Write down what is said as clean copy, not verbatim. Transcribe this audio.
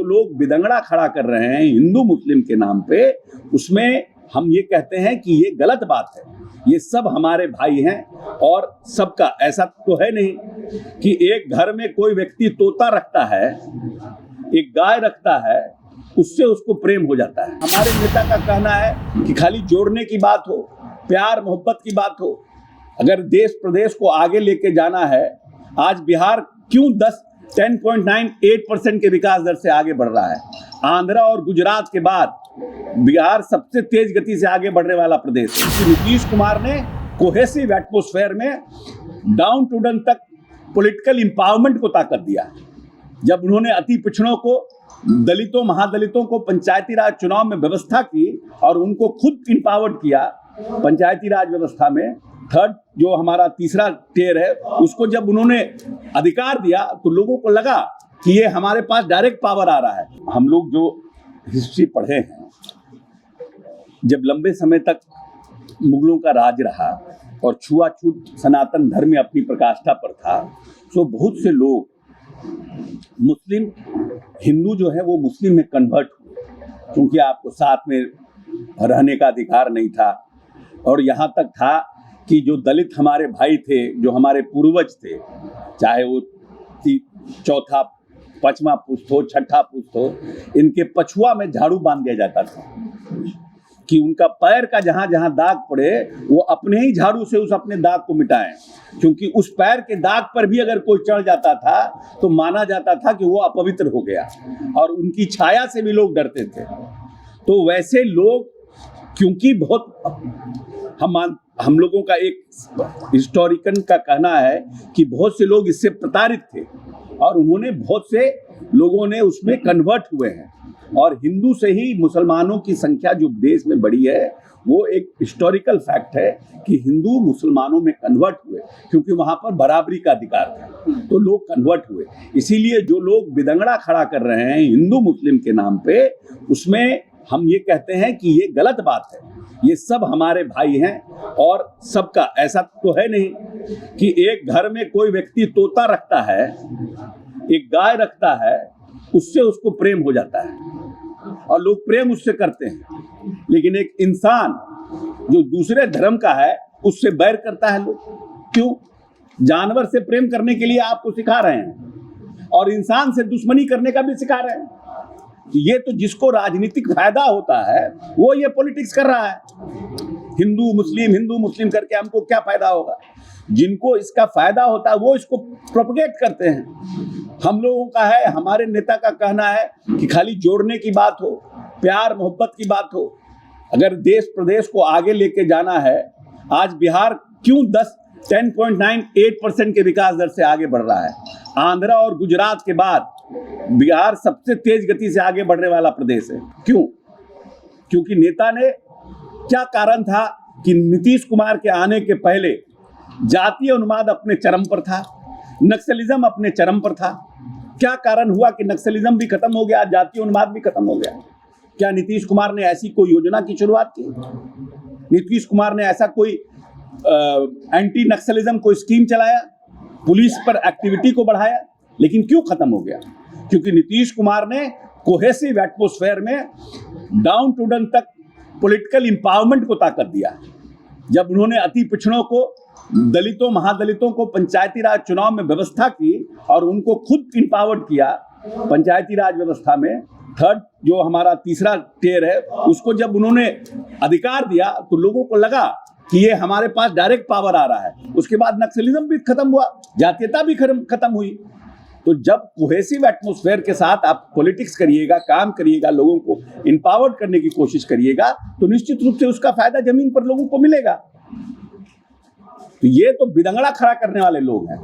लोग बिदंगड़ा खड़ा कर रहे हैं हिंदू मुस्लिम के नाम पे, उसमें हम ये कहते हैं कि ये गलत बात है। ये सब हमारे भाई हैं और सबका ऐसा तो है नहीं कि एक घर में कोई व्यक्ति तोता रखता है, एक गाय रखता है, उससे उसको प्रेम हो जाता है। हमारे नेता का कहना है कि खाली जोड़ने की बात हो, प्यार मोहब्बत की बात हो। अगर देश प्रदेश को आगे लेके जाना है, आज बिहार क्यों 10.98% के विकास दर से आगे बढ़ रहा है। आंध्रा और गुजरात के बाद बिहार सबसे तेज गति से आगे बढ़ने वाला प्रदेश है। नीतीश कुमार ने कोहेसिव एटमॉस्फेयर में डाउन टू डाउन तक पॉलिटिकल एम्पावरमेंट को ताकत दिया। जब उन्होंने अति पिछड़ों को, दलितों, महादलितों को पंचायती राज चुनाव में व्यवस्था की और उनको खुद एम्पावर्ड किया पंचायती राज व्यवस्था में, थर्ड जो हमारा तीसरा टियर है, उसको जब उन्होंने अधिकार दिया तो लोगों को लगा कि ये हमारे पास डायरेक्ट पावर आ रहा है। हम लोग जो हिस्ट्री पढ़े हैं, जब लंबे समय तक मुगलों का राज रहा और छुआछूत सनातन धर्म में अपनी प्रकाष्ठा पर था, तो बहुत से लोग मुस्लिम, हिंदू जो है वो मुस्लिम में कन्वर्ट हुए, क्योंकि आपको साथ में रहने का अधिकार नहीं था। और यहाँ तक था कि जो दलित हमारे भाई थे, जो हमारे पूर्वज थे, चाहे वो चौथा पांचवा पुश्त हो, छठा पुश्त हो, इनके पछुआ में झाड़ू बांध दिया जाता था कि उनका पैर का जहाँ जहाँ दाग पड़े वो अपने ही झाड़ू से उस अपने दाग को मिटाएं, क्योंकि उस पैर के दाग पर भी अगर कोई चढ़ जाता था तो माना जाता था कि वो अपवित्र हो गया, और उनकी छाया से भी लोग डरते थे। तो वैसे लोग, क्योंकि बहुत हम लोगों का एक हिस्टोरिकन का कहना है कि बहुत से लोग इससे प्रताड़ित थे और उन्होंने, बहुत से लोगों ने उसमें कन्वर्ट हुए हैं, और हिंदू से ही मुसलमानों की संख्या जो देश में बढ़ी है, वो एक हिस्टोरिकल फैक्ट है कि हिंदू मुसलमानों में कन्वर्ट हुए, क्योंकि वहाँ पर बराबरी का अधिकार था, तो लोग कन्वर्ट हुए। इसीलिए जो लोग बिदंगड़ा खड़ा कर रहे हैं हिंदू मुस्लिम के नाम पे, उसमें हम ये कहते हैं कि ये गलत बात है। ये सब हमारे भाई हैं और सबका ऐसा तो है नहीं कि एक घर में कोई व्यक्ति तोता रखता है, एक गाय रखता है, उससे उसको प्रेम हो जाता है और लोग प्रेम उससे करते हैं। लेकिन एक इंसान जो दूसरे धर्म का है उससे बैर करता है लोग। क्यों? जानवर से प्रेम करने के लिए आपको सिखा रहे हैं और इंसान से दुश्मनी करने का भी सिखा रहे हैं। ये तो जिसको राजनीतिक फायदा होता है वो ये पॉलिटिक्स कर रहा है। हिंदू मुस्लिम करके हमको क्या फायदा होगा? जिनको इसका फायदा होता है वो इसको प्रोपगेट करते हैं। हम लोगों का है, हमारे नेता का कहना है कि खाली जोड़ने की बात हो, प्यार मोहब्बत की बात हो। अगर देश प्रदेश को आगे लेके जाना है, आज बिहार क्यों 10.98% के विकास दर से आगे बढ़ रहा है। आंध्रा और गुजरात के बाद बिहार सबसे तेज गति से आगे बढ़ने वाला प्रदेश है। क्यों? क्योंकि नेता ने, क्या कारण था कि नीतीश कुमार के आने के पहले जातीय उन्माद अपने चरम पर था, नक्सलिज्म अपने चरम पर था। क्या कारण हुआ कि नक्सलिज्म भी खत्म हो गया, जातीय उन्माद भी खत्म हो गया? क्या नीतीश कुमार ने ऐसी कोई योजना की शुरुआत की? नीतीश कुमार ने ऐसा कोई एंटी नक्सलिज्म कोई स्कीम चलाया, पुलिस पर एक्टिविटी को बढ़ाया? लेकिन क्यों खत्म हो गया? क्योंकि नीतीश कुमार ने कोहेसिव एटमॉस्फेयर में डाउन टू डाउन तक पॉलिटिकल एम्पावरमेंट को ताकत दिया। जब उन्होंने अति पिछड़ों को, दलितों, महादलितों को पंचायती राज चुनाव में व्यवस्था की और उनको खुद एम्पावर्ड किया पंचायती राज व्यवस्था में, थर्ड जो हमारा तीसरा टियर है, उसको जब उन्होंने अधिकार दिया तो लोगों को लगा कि ये हमारे पास डायरेक्ट पावर आ रहा है। उसके बाद नक्सलिज्म भी खत्म हुआ, जातीयता भी खत्म हुई। तो जब कोहेसिव एटमॉस्फेयर के साथ आप पॉलिटिक्स करिएगा, काम करिएगा, लोगों को एम्पावर्ड करने की कोशिश करिएगा, तो निश्चित रूप से उसका फायदा जमीन पर लोगों को मिलेगा। तो ये तो बिदंगड़ा खड़ा करने वाले लोग हैं।